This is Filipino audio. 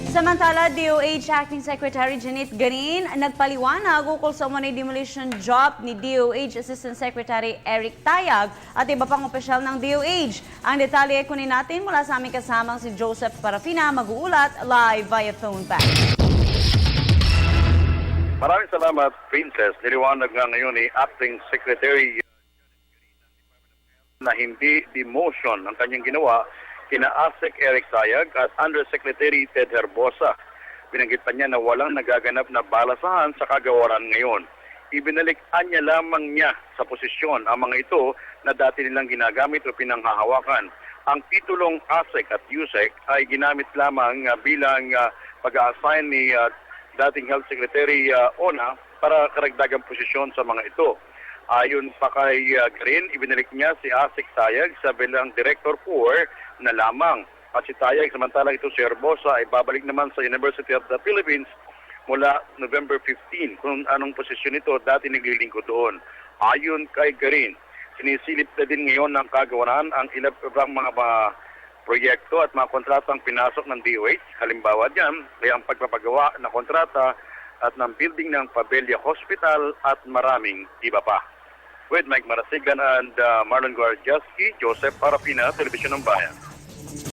Samantala, DOH Acting Secretary Janet Garin nagpaliwanag ukol sa umunay demolition job ni DOH Assistant Secretary Eric Tayag at iba pang opisyal ng DOH. Ang detalye kunin natin mula sa aming kasamang si Joseph Parafina, mag-uulat live via phone back. Maraming salamat, Princess. Niliwanag nga ngayon ni Acting Secretary na hindi demotion ang kanyang ginawa kina ASEC Eric Tayag at Undersecretary Ted Herbosa. Binanggit pa niya na walang nagaganap na balasahan sa kagawaran ngayon. Ibinalikan niya lamang niya sa posisyon ang mga ito na dati nilang ginagamit o pinanghahawakan. Ang titulong ASEC at USEC ay ginamit lamang bilang pag-a-assign ni dating Health Secretary Ona para karagdagang posisyon sa mga ito. Ayon pa kay Green, ibinalik niya si ASEC Tayag sa bilang Director 4 na lamang. At si Tayag, samantalang ito si Herbosa, ay babalik naman sa University of the Philippines mula November 15. Kung anong posisyon ito, dati naglilingkod doon. Ayon kay Green, sinisilip na din ngayon ng kagawaran ang ilang mga proyekto at mga kontratang pinasok ng DOH. Halimbawa dyan, ay ang pagpapagawa ng kontrata at ng building ng Pabella Hospital at maraming iba pa. With Mike Marasigan and Marlon Guardiaski, Joseph Parafina, Telebisyon ng Bayan.